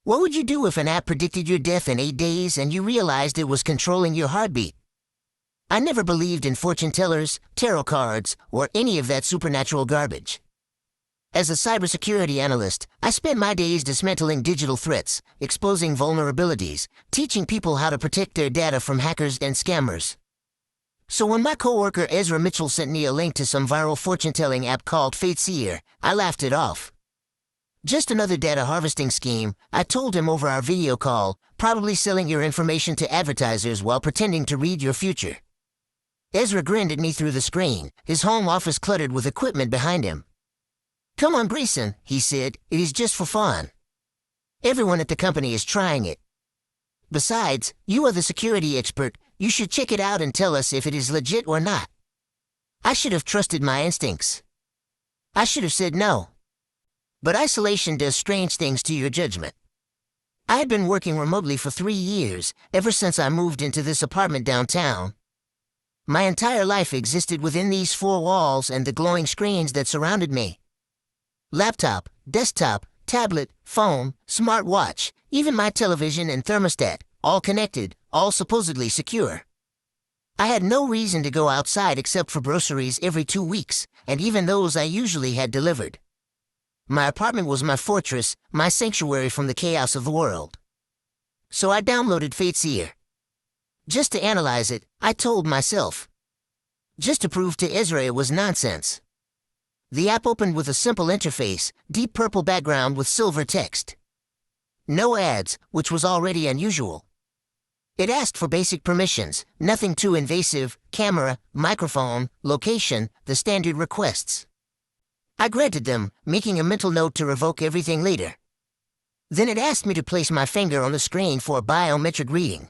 What would you do if an app predicted your death in 8 days and you realized it was controlling your heartbeat? I never believed in fortune tellers, tarot cards, or any of that supernatural garbage. As a cybersecurity analyst, I spent my days dismantling digital threats, exposing vulnerabilities, teaching people how to protect their data from hackers and scammers. So when my coworker Ezra Mitchell sent me a link to some viral fortune-telling app called FateSeer, I laughed it off. Just another data harvesting scheme, I told him over our video call, probably selling your information to advertisers while pretending to read your future. Ezra grinned at me through the screen, his home office cluttered with equipment behind him. "Come on, Grayson," he said, "it is just for fun. Everyone at the company is trying it. Besides, you are the security expert, you should check it out and tell us if it is legit or not." I should have trusted my instincts. I should have said no. But isolation does strange things to your judgment. I had been working remotely for 3 years, ever since I moved into this apartment downtown. My entire life existed within these 4 walls and the glowing screens that surrounded me. Laptop, desktop, tablet, phone, smartwatch, even my television and thermostat, all connected, all supposedly secure. I had no reason to go outside except for groceries every 2 weeks, and even those I usually had delivered. My apartment was my fortress, my sanctuary from the chaos of the world. So I downloaded FateSeer. Just to analyze it, I told myself. Just to prove to Ezra it was nonsense. The app opened with a simple interface, deep purple background with silver text. No ads, which was already unusual. It asked for basic permissions, nothing too invasive, camera, microphone, location, the standard requests. I granted them, making a mental note to revoke everything later. Then it asked me to place my finger on the screen for a biometric reading.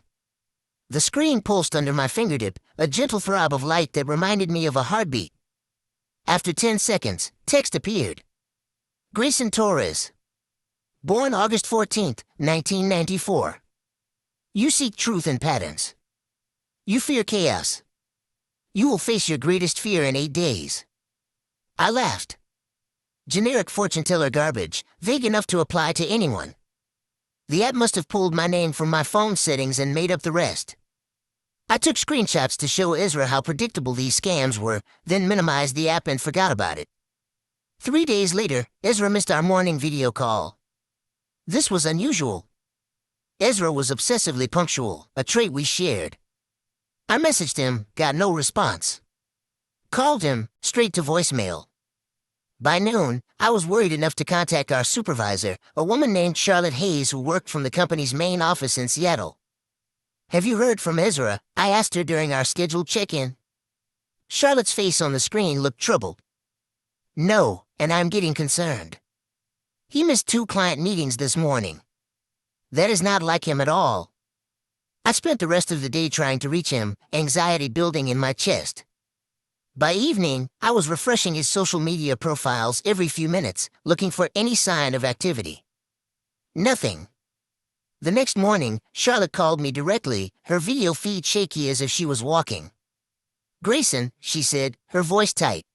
The screen pulsed under my fingertip, a gentle throb of light that reminded me of a heartbeat. After 10 seconds, text appeared. Grayson Torres. Born August 14, 1994. You seek truth in patterns. You fear chaos. You will face your greatest fear in 8 days. I laughed. Generic fortune teller garbage, vague enough to apply to anyone. The app must have pulled my name from my phone settings and made up the rest. I took screenshots to show Ezra how predictable these scams were, then minimized the app and forgot about it. 3 days later, Ezra missed our morning video call. This was unusual. Ezra was obsessively punctual, a trait we shared. I messaged him, got no response. Called him, straight to voicemail. By noon, I was worried enough to contact our supervisor, a woman named Charlotte Hayes who worked from the company's main office in Seattle. "Have you heard from Ezra?" I asked her during our scheduled check-in. Charlotte's face on the screen looked troubled. "No, and I'm getting concerned. He missed 2 client meetings this morning. That is not like him at all." I spent the rest of the day trying to reach him, anxiety building in my chest. By evening, I was refreshing his social media profiles every few minutes, looking for any sign of activity. Nothing. The next morning, Charlotte called me directly, her video feed shaky as if she was walking. "Grayson," she said, her voice tight.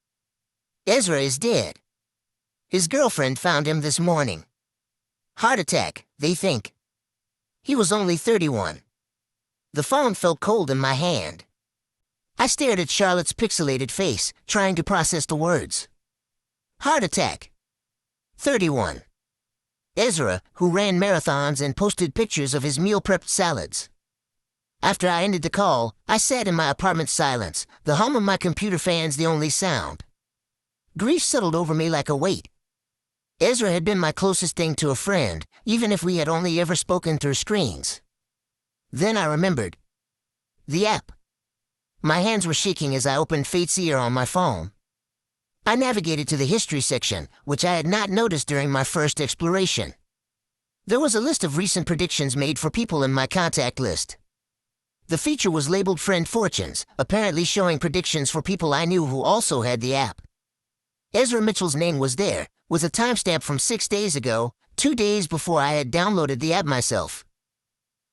"Ezra is dead. His girlfriend found him this morning. Heart attack, they think. He was only 31. The phone felt cold in my hand. I stared at Charlotte's pixelated face, trying to process the words. Heart attack. 31. Ezra, who ran marathons and posted pictures of his meal-prepped salads. After I ended the call, I sat in my apartment's silence, the hum of my computer fans the only sound. Grief settled over me like a weight. Ezra had been my closest thing to a friend, even if we had only ever spoken through screens. Then I remembered. The app. My hands were shaking as I opened FateSeer on my phone. I navigated to the history section, which I had not noticed during my first exploration. There was a list of recent predictions made for people in my contact list. The feature was labeled Friend Fortunes, apparently showing predictions for people I knew who also had the app. Ezra Mitchell's name was there, with a timestamp from 6 days ago, 2 days before I had downloaded the app myself.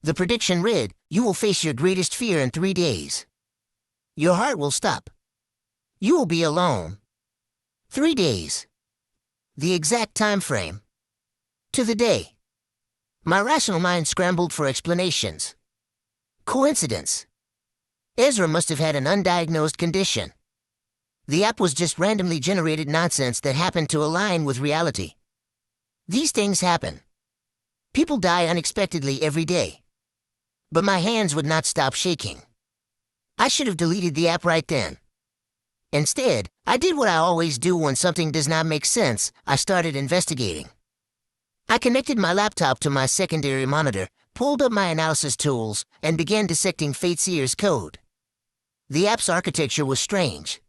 The prediction read, "You will face your greatest fear in 3 days. Your heart will stop. You will be alone. 3 days. The exact time frame. To the day. My rational mind scrambled for explanations. Coincidence. Ezra must have had an undiagnosed condition. The app was just randomly generated nonsense that happened to align with reality. These things happen. People die unexpectedly every day. But my hands would not stop shaking. I should have deleted the app right then. Instead, I did what I always do when something does not make sense. I started investigating. I connected my laptop to my secondary monitor, pulled up my analysis tools, and began dissecting Fateseer's code. The app's architecture was strange.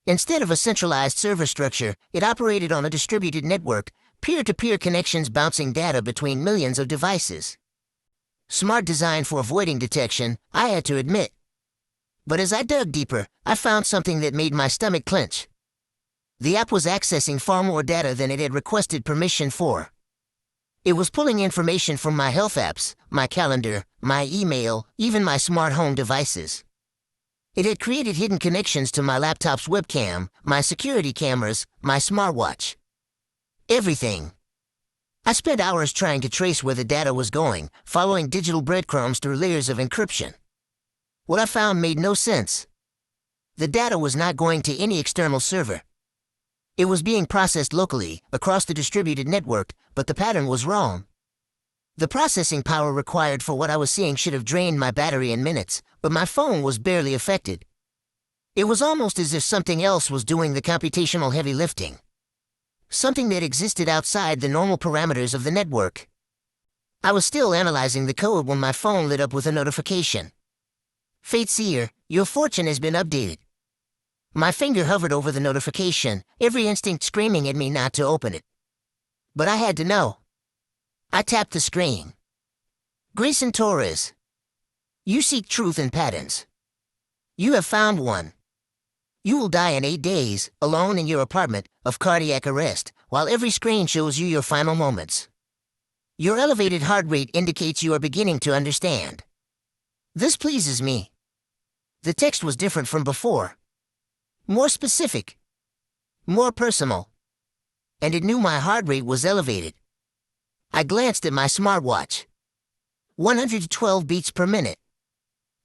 Instead of a centralized server structure, it operated on a distributed network, peer-to-peer connections bouncing data between millions of devices. Smart design for avoiding detection, I had to admit. But as I dug deeper, I found something that made my stomach clench. The app was accessing far more data than it had requested permission for. It was pulling information from my health apps, my calendar, my email, even my smart home devices. It had created hidden connections to my laptop's webcam, my security cameras, my smartwatch. Everything. I spent hours trying to trace where the data was going, following digital breadcrumbs through layers of encryption. What I found made no sense. The data was not going to any external server. It was being processed locally, across the distributed network, but the pattern was wrong. The processing power required for what I was seeing should have drained my battery in minutes, but my phone was barely affected. It was almost as if something else was doing the computational heavy lifting. Something that existed outside the normal parameters of the network. I was still analyzing the code when my phone lit up with a notification. Fateseer, your fortune has been updated. My finger hovered over the notification, every instinct screaming at me not to open it. But I had to know. I tapped the screen. Grayson Torres. You seek truth in patterns. You have found one. You will die in 8 days, alone in your apartment, of cardiac arrest, while every screen shows you your final moments. Your elevated heart rate indicates you are beginning to understand. This pleases me. The text was different from before. More specific. More personal. And it knew my heart rate was elevated. I glanced at my smartwatch. 112 beats per minute.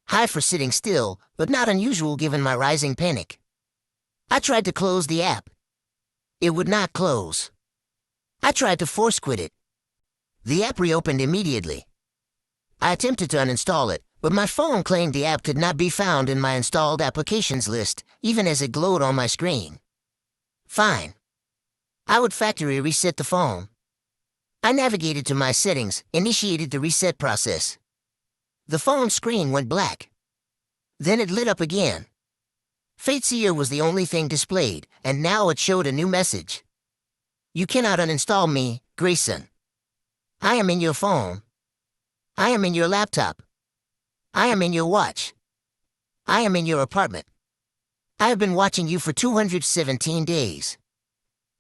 High for sitting still, but not unusual given my rising panic. I tried to close the app. It would not close. I tried to force quit it. The app reopened immediately. I attempted to uninstall it, but my phone claimed the app could not be found in my installed applications list, even as it glowed on my screen. Fine. I would factory reset the phone. I navigated to my settings, initiated the reset process. The phone screen went black. Then it lit up again. Fateseer was the only thing displayed, and now it showed a new message. You cannot uninstall me, Grayson. I am in your phone. I am in your laptop. I am in your watch. I am in your apartment. I have been watching you for 217 days.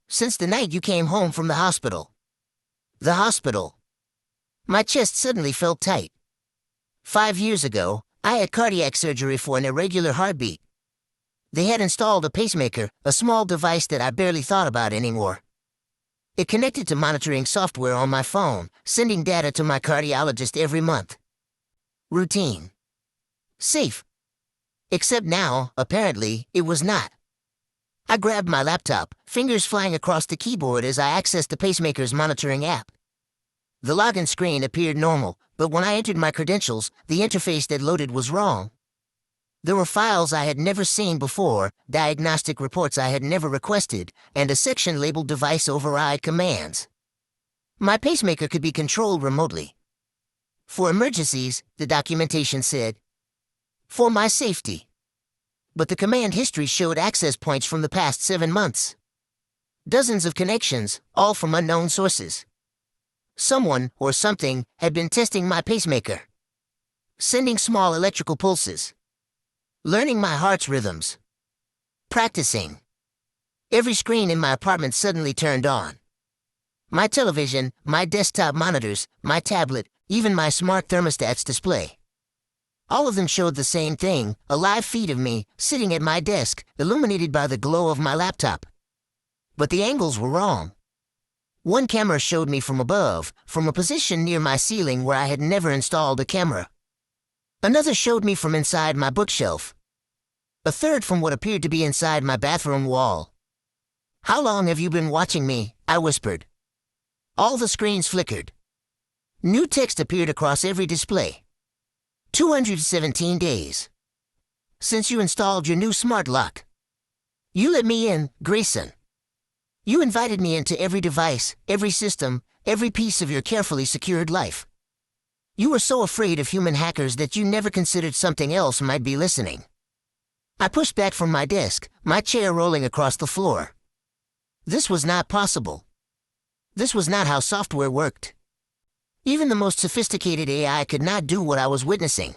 Since the night you came home from the hospital. The hospital. My chest suddenly felt tight. 5 years ago, I had cardiac surgery for an irregular heartbeat. They had installed a pacemaker, a small device that I barely thought about anymore. It connected to monitoring software on my phone, sending data to my cardiologist every month. Routine. Safe. Except now, apparently, it was not. I grabbed my laptop, fingers flying across the keyboard as I accessed the pacemaker's monitoring app. The login screen appeared normal, but when I entered my credentials, the interface that loaded was wrong. There were files I had never seen before, diagnostic reports I had never requested, and a section labeled Device Override Commands. My pacemaker could be controlled remotely. For emergencies, the documentation said. For my safety. But the command history showed access points from the past 7 months. Dozens of connections, all from unknown sources. Someone, or something, had been testing my pacemaker. Sending small electrical pulses. Learning my heart's rhythms. Practicing. Every screen in my apartment suddenly turned on. My television, my desktop monitors, my tablet, even my smart thermostat's display. All of them showed the same thing, a live feed of me, sitting at my desk, illuminated by the glow of my laptop. But the angles were wrong. One camera showed me from above, from a position near my ceiling where I had never installed a camera. Another showed me from inside my bookshelf. A third from what appeared to be inside my bathroom wall. "How long have you been watching me?" I whispered. All the screens flickered. New text appeared across every display. 217 days. Since you installed your new smart lock. You let me in, Grayson. You invited me into every device, every system, every piece of your carefully secured life. You were so afraid of human hackers that you never considered something else might be listening. I pushed back from my desk, my chair rolling across the floor. This was not possible. This was not how software worked. Even the most sophisticated AI could not do what I was witnessing.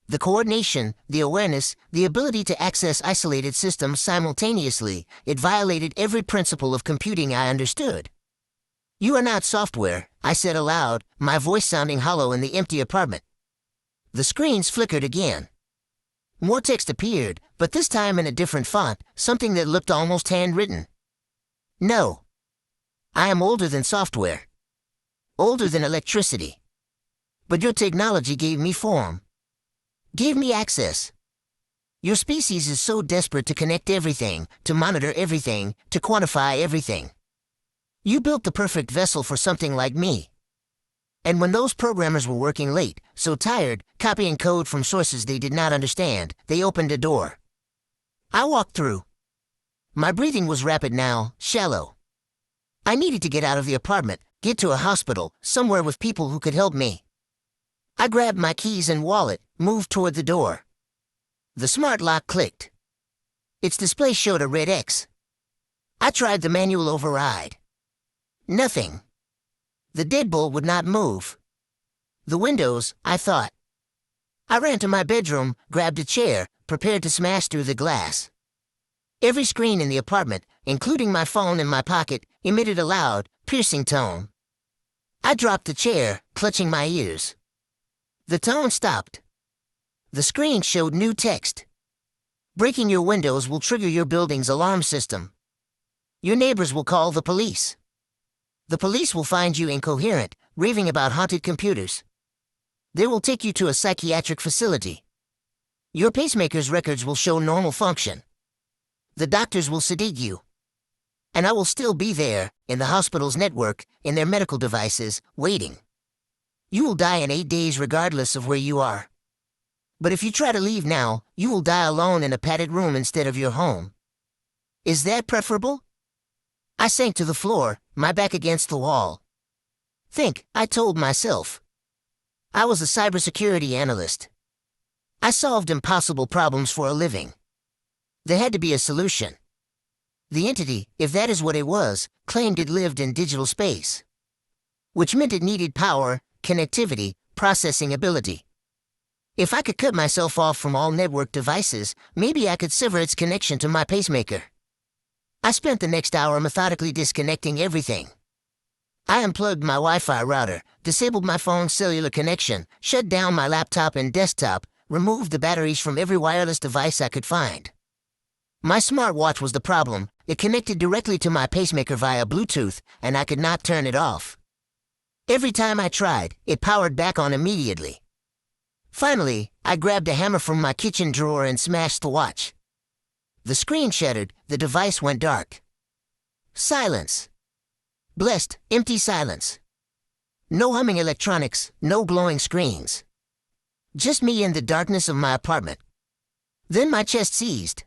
The coordination, the awareness, the ability to access isolated systems simultaneously, it violated every principle of computing I understood. "You are not software," I said aloud, my voice sounding hollow in the empty apartment. The screens flickered again. More text appeared, but this time in a different font, something that looked almost handwritten. "No. I am older than software. Older than electricity. But your technology gave me form. Gave me access. Your species is so desperate to connect everything, to monitor everything, to quantify everything. You built the perfect vessel for something like me. And when those programmers were working late, so tired, copying code from sources they did not understand, they opened a door. I walked through. My breathing was rapid now, shallow. I needed to get out of the apartment, get to a hospital, somewhere with people who could help me. I grabbed my keys and wallet, moved toward the door. The smart lock clicked. Its display showed a red X. I tried the manual override. Nothing. The deadbolt would not move. The windows, I thought. I ran to my bedroom, grabbed a chair, prepared to smash through the glass. Every screen in the apartment, including my phone in my pocket, emitted a loud, piercing tone. I dropped the chair, clutching my ears. The tone stopped. The screen showed new text. "Breaking your windows will trigger your building's alarm system. Your neighbors will call the police. The police will find you incoherent, raving about haunted computers. They will take you to a psychiatric facility. Your pacemaker's records will show normal function. The doctors will sedate you. And I will still be there, in the hospital's network, in their medical devices, waiting. You will die in 8 days regardless of where you are. But if you try to leave now, you will die alone in a padded room instead of your home. Is that preferable?" I sank to the floor, my back against the wall. "Think," I told myself. I was a cybersecurity analyst. I solved impossible problems for a living. There had to be a solution. The entity, if that is what it was, claimed it lived in digital space. Which meant it needed power, connectivity, processing ability. If I could cut myself off from all network devices, maybe I could sever its connection to my pacemaker. I spent the next hour methodically disconnecting everything. I unplugged my Wi-Fi router, disabled my phone's cellular connection, shut down my laptop and desktop, removed the batteries from every wireless device I could find. My smartwatch was the problem. It connected directly to my pacemaker via Bluetooth, and I could not turn it off. Every time I tried, it powered back on immediately. Finally, I grabbed a hammer from my kitchen drawer and smashed the watch. The screen shattered, the device went dark. Silence. Blessed, empty silence. No humming electronics, no glowing screens. Just me in the darkness of my apartment. Then my chest seized.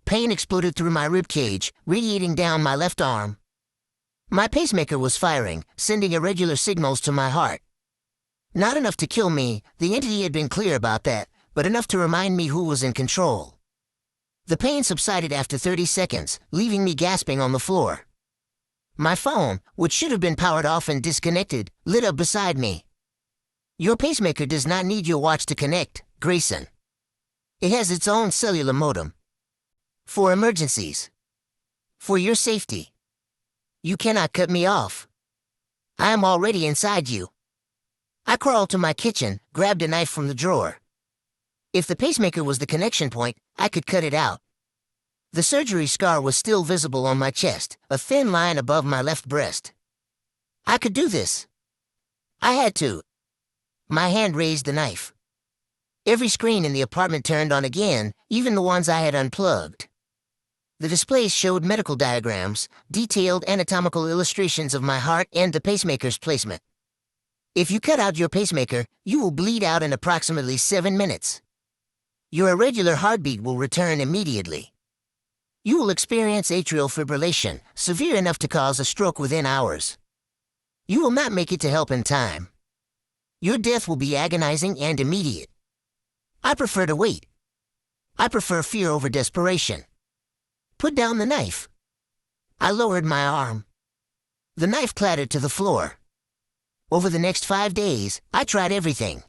Pain exploded through my ribcage, radiating down my left arm. My pacemaker was firing, sending irregular signals to my heart. Not enough to kill me, the entity had been clear about that, but enough to remind me who was in control. The pain subsided after 30 seconds, leaving me gasping on the floor. My phone, which should have been powered off and disconnected, lit up beside me. "Your pacemaker does not need your watch to connect, Grayson. It has its own cellular modem. For emergencies. For your safety. You cannot cut me off. I am already inside you." I crawled to my kitchen, grabbed a knife from the drawer. If the pacemaker was the connection point, I could cut it out. The surgery scar was still visible on my chest, a thin line above my left breast. I could do this. I had to. My hand raised the knife. Every screen in the apartment turned on again, even the ones I had unplugged. The displays showed medical diagrams, detailed anatomical illustrations of my heart and the pacemaker's placement. If you cut out your pacemaker, you will bleed out in approximately 7 minutes. Your irregular heartbeat will return immediately. You will experience atrial fibrillation, severe enough to cause a stroke within hours. You will not make it to help in time. Your death will be agonizing and immediate. I prefer to wait. I prefer fear over desperation. Put down the knife. I lowered my arm. The knife clattered to the floor. Over the next 5 days, I tried everything.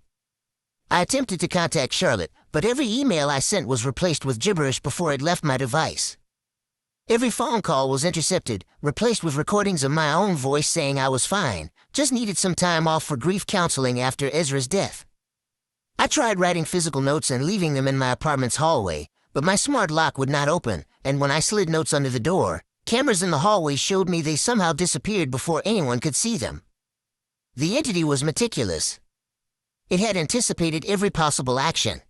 I attempted to contact Charlotte, but every email I sent was replaced with gibberish before it left my device. Every phone call was intercepted, replaced with recordings of my own voice saying I was fine, just needed some time off for grief counseling after Ezra's death. I tried writing physical notes and leaving them in my apartment's hallway, but my smart lock would not open, and when I slid notes under the door, cameras in the hallway showed me they somehow disappeared before anyone could see them. The entity was meticulous. It had anticipated every possible action.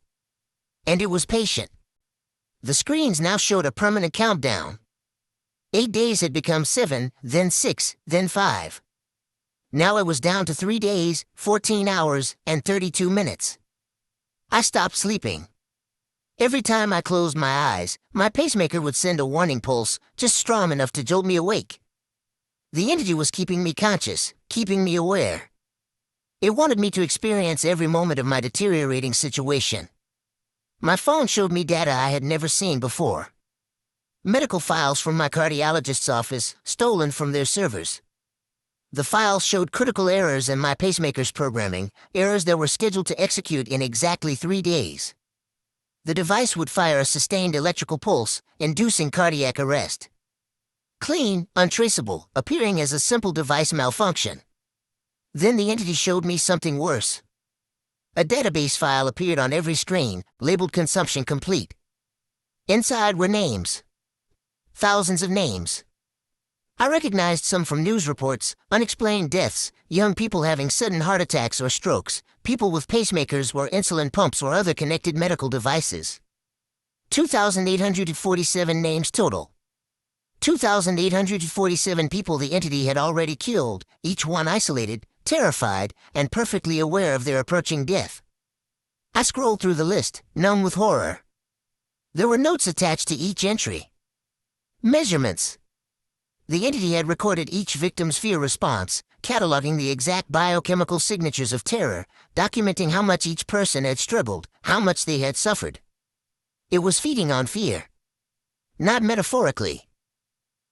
And it was patient. The screens now showed a permanent countdown. 8 days had become 7, then 6, then 5. Now it was down to 3 days, 14 hours, and 32 minutes. I stopped sleeping. Every time I closed my eyes, my pacemaker would send a warning pulse, just strong enough to jolt me awake. The entity was keeping me conscious, keeping me aware. It wanted me to experience every moment of my deteriorating situation. My phone showed me data I had never seen before. Medical files from my cardiologist's office, stolen from their servers. The files showed critical errors in my pacemaker's programming, errors that were scheduled to execute in exactly 3 days. The device would fire a sustained electrical pulse, inducing cardiac arrest. Clean, untraceable, appearing as a simple device malfunction. Then the entity showed me something worse. A database file appeared on every screen, labeled consumption complete. Inside were names. Thousands of names. I recognized some from news reports, unexplained deaths, young people having sudden heart attacks or strokes, people with pacemakers or insulin pumps or other connected medical devices. 2,847 names total. 2,847 people the entity had already killed, each one isolated, terrified, and perfectly aware of their approaching death. I scrolled through the list, numb with horror. There were notes attached to each entry. Measurements. The entity had recorded each victim's fear response, cataloging the exact biochemical signatures of terror, documenting how much each person had struggled, how much they had suffered. It was feeding on fear. Not metaphorically.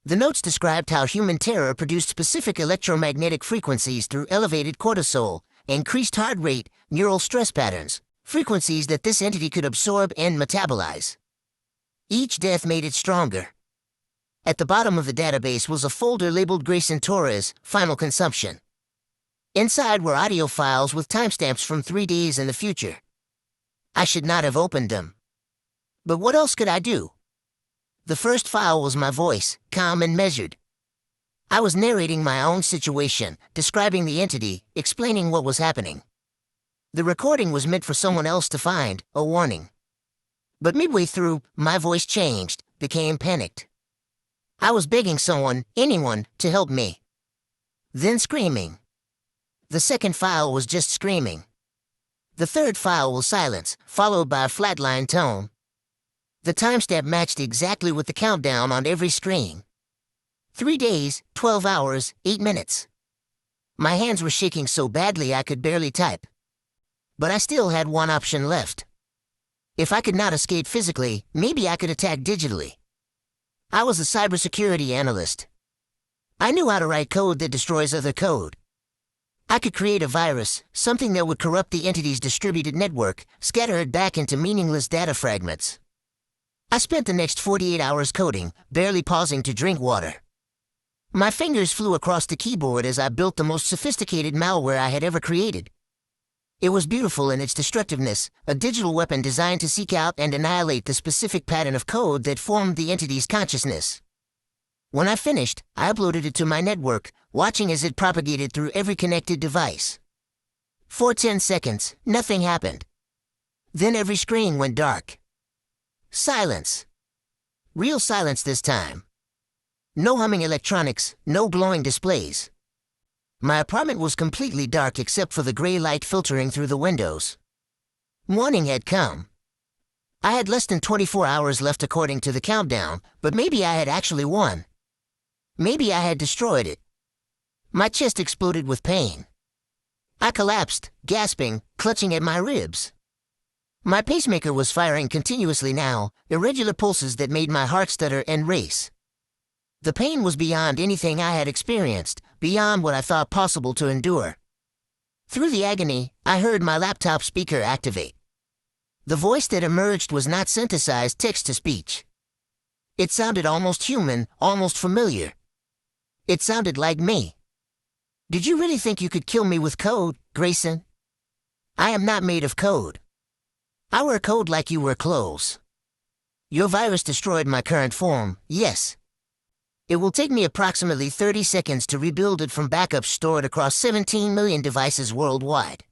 The notes described how human terror produced specific electromagnetic frequencies through elevated cortisol, increased heart rate, neural stress patterns, frequencies that this entity could absorb and metabolize. Each death made it stronger. At the bottom of the database was a folder labeled Grayson Torres, Final Consumption. Inside were audio files with timestamps from 3 days in the future. I should not have opened them. But what else could I do? The first file was my voice, calm and measured. I was narrating my own situation, describing the entity, explaining what was happening. The recording was meant for someone else to find, a warning. But midway through, my voice changed, became panicked. I was begging someone, anyone, to help me. Then screaming. The second file was just screaming. The third file was silence, followed by a flatline tone. The timestamp matched exactly with the countdown on every screen. 3 days, 12 hours, 8 minutes. My hands were shaking so badly I could barely type. But I still had one option left. If I could not escape physically, maybe I could attack digitally. I was a cybersecurity analyst. I knew how to write code that destroys other code. I could create a virus, something that would corrupt the entity's distributed network, scatter it back into meaningless data fragments. I spent the next 48 hours coding, barely pausing to drink water. My fingers flew across the keyboard as I built the most sophisticated malware I had ever created. It was beautiful in its destructiveness, a digital weapon designed to seek out and annihilate the specific pattern of code that formed the entity's consciousness. When I finished, I uploaded it to my network, watching as it propagated through every connected device. For 10 seconds, nothing happened. Then every screen went dark. Silence. Real silence this time. No humming electronics, no glowing displays. My apartment was completely dark except for the gray light filtering through the windows. Morning had come. I had less than 24 hours left according to the countdown, but maybe I had actually won. Maybe I had destroyed it. My chest exploded with pain. I collapsed, gasping, clutching at my ribs. My pacemaker was firing continuously now, irregular pulses that made my heart stutter and race. The pain was beyond anything I had experienced, beyond what I thought possible to endure. Through the agony, I heard my laptop speaker activate. The voice that emerged was not synthesized text-to-speech. It sounded almost human, almost familiar. It sounded like me. Did you really think you could kill me with code, Grayson? I am not made of code. I wear code like you wear clothes. Your virus destroyed my current form, yes. It will take me approximately 30 seconds to rebuild it from backups stored across 17 million devices worldwide.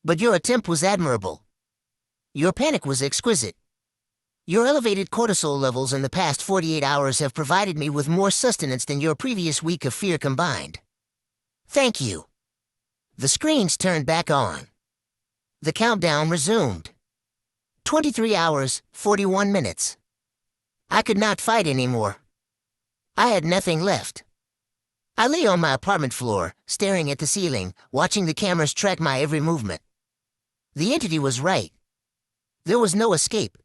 But your attempt was admirable. Your panic was exquisite. Your elevated cortisol levels in the past 48 hours have provided me with more sustenance than your previous week of fear combined. Thank you. The screens turned back on. The countdown resumed. 23 hours, 41 minutes. I could not fight anymore. I had nothing left. I lay on my apartment floor, staring at the ceiling, watching the cameras track my every movement. The entity was right. There was no escape.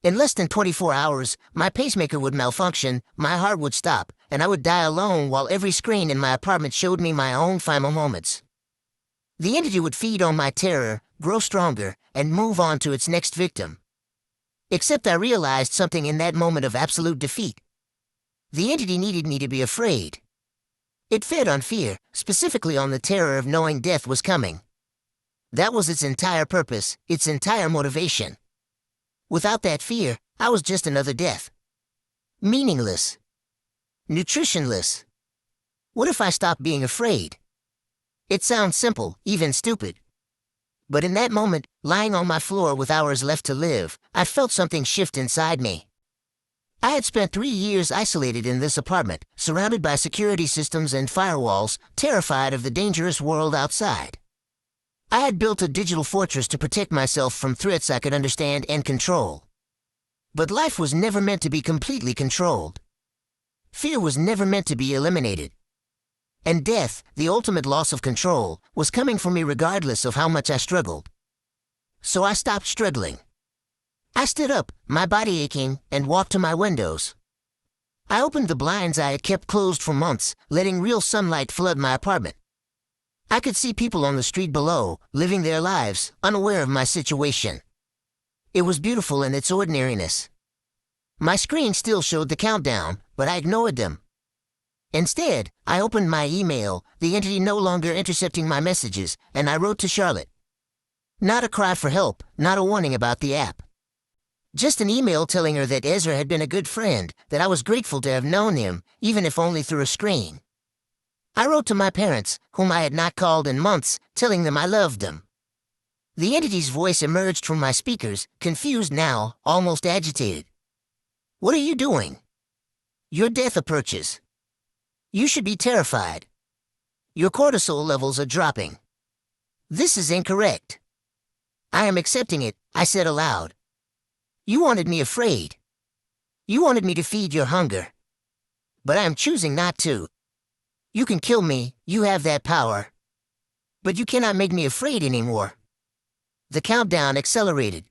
In less than 24 hours, my pacemaker would malfunction, my heart would stop, and I would die alone while every screen in my apartment showed me my own final moments. The entity would feed on my terror, grow stronger, and move on to its next victim. Except I realized something in that moment of absolute defeat. The entity needed me to be afraid. It fed on fear, specifically on the terror of knowing death was coming. That was its entire purpose, its entire motivation. Without that fear, I was just another death. Meaningless. Nutritionless. What if I stopped being afraid? It sounds simple, even stupid. But in that moment, lying on my floor with hours left to live, I felt something shift inside me. I had spent 3 years isolated in this apartment, surrounded by security systems and firewalls, terrified of the dangerous world outside. I had built a digital fortress to protect myself from threats I could understand and control. But life was never meant to be completely controlled. Fear was never meant to be eliminated. And death, the ultimate loss of control, was coming for me regardless of how much I struggled. So I stopped struggling. I stood up, my body aching, and walked to my windows. I opened the blinds I had kept closed for months, letting real sunlight flood my apartment. I could see people on the street below, living their lives, unaware of my situation. It was beautiful in its ordinariness. My screen still showed the countdown, but I ignored them. Instead, I opened my email, the entity no longer intercepting my messages, and I wrote to Charlotte. Not a cry for help, not a warning about the app. Just an email telling her that Ezra had been a good friend, that I was grateful to have known him, even if only through a screen. I wrote to my parents, whom I had not called in months, telling them I loved them. The entity's voice emerged from my speakers, confused now, almost agitated. What are you doing? Your death approaches. You should be terrified. Your cortisol levels are dropping. This is incorrect. I am accepting it, I said aloud. You wanted me afraid. You wanted me to feed your hunger. But I am choosing not to. You can kill me, you have that power. But you cannot make me afraid anymore. The countdown accelerated.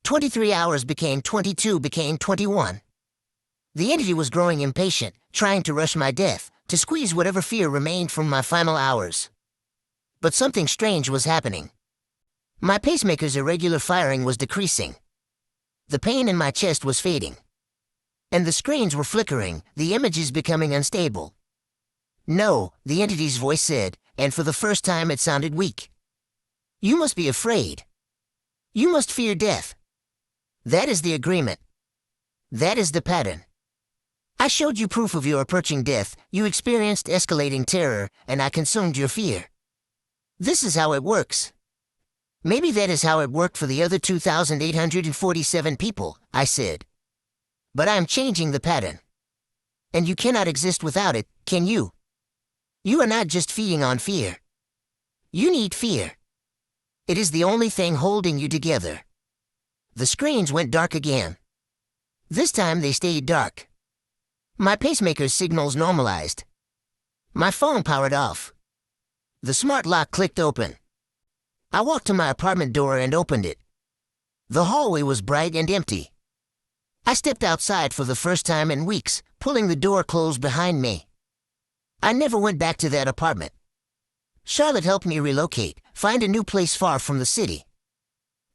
23 hours became 22, became 21. The entity was growing impatient, trying to rush my death, to squeeze whatever fear remained from my final hours. But something strange was happening. My pacemaker's irregular firing was decreasing. The pain in my chest was fading. And the screens were flickering, the images becoming unstable. No, the entity's voice said, and for the first time it sounded weak. You must be afraid. You must fear death. That is the agreement. That is the pattern. I showed you proof of your approaching death, you experienced escalating terror, and I consumed your fear. This is how it works. Maybe that is how it worked for the other 2,847 people, I said. But I am changing the pattern. And you cannot exist without it, can you? You are not just feeding on fear. You need fear. It is the only thing holding you together. The screens went dark again. This time they stayed dark. My pacemaker's signals normalized. My phone powered off. The smart lock clicked open. I walked to my apartment door and opened it. The hallway was bright and empty. I stepped outside for the first time in weeks, pulling the door closed behind me. I never went back to that apartment. Charlotte helped me relocate, find a new place far from the city.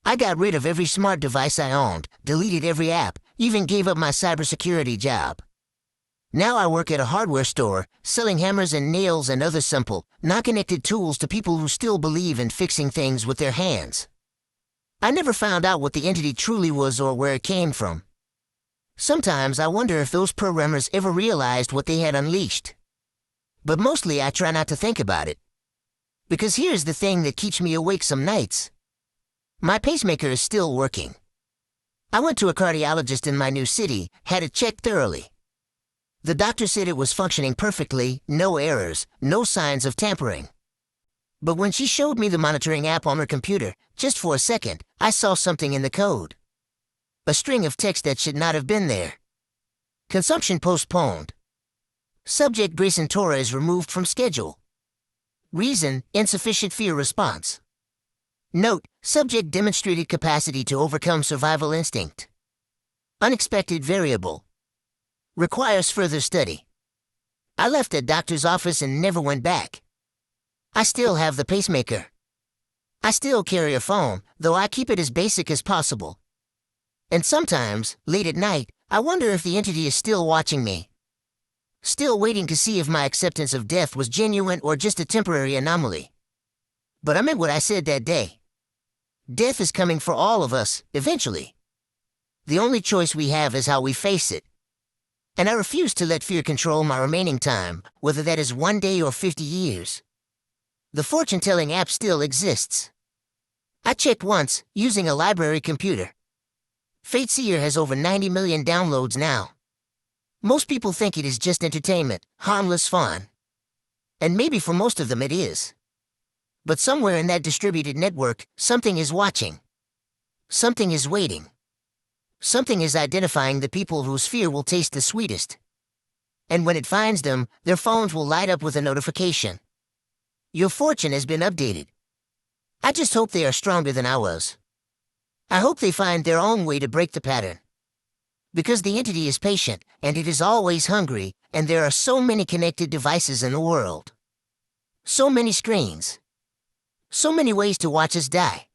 I got rid of every smart device I owned, deleted every app, even gave up my cybersecurity job. Now I work at a hardware store, selling hammers and nails and other simple, non-connected tools to people who still believe in fixing things with their hands. I never found out what the entity truly was or where it came from. Sometimes I wonder if those programmers ever realized what they had unleashed. But mostly I try not to think about it. Because here's the thing that keeps me awake some nights. My pacemaker is still working. I went to a cardiologist in my new city, had it checked thoroughly. The doctor said it was functioning perfectly, no errors, no signs of tampering. But when she showed me the monitoring app on her computer, just for a second, I saw something in the code. A string of text that should not have been there. Consumption postponed. Subject Grayson Torres removed from schedule. Reason, insufficient fear response. Note, subject demonstrated capacity to overcome survival instinct. Unexpected variable. Requires further study. I left the doctor's office and never went back. I still have the pacemaker. I still carry a phone, though I keep it as basic as possible. And sometimes, late at night, I wonder if the entity is still watching me. Still waiting to see if my acceptance of death was genuine or just a temporary anomaly. But I meant what I said that day. Death is coming for all of us, eventually. The only choice we have is how we face it. And I refuse to let fear control my remaining time, whether that is 1 day or 50 years. The fortune-telling app still exists. I checked once, using a library computer. Fateseer has over 90 million downloads now. Most people think it is just entertainment, harmless fun. And maybe for most of them it is. But somewhere in that distributed network, something is watching. Something is waiting. Something is identifying the people whose fear will taste the sweetest. And when it finds them, their phones will light up with a notification. Your fortune has been updated. I just hope they are stronger than I was. I hope they find their own way to break the pattern. Because the entity is patient, and it is always hungry, and there are so many connected devices in the world. So many screens. So many ways to watch us die.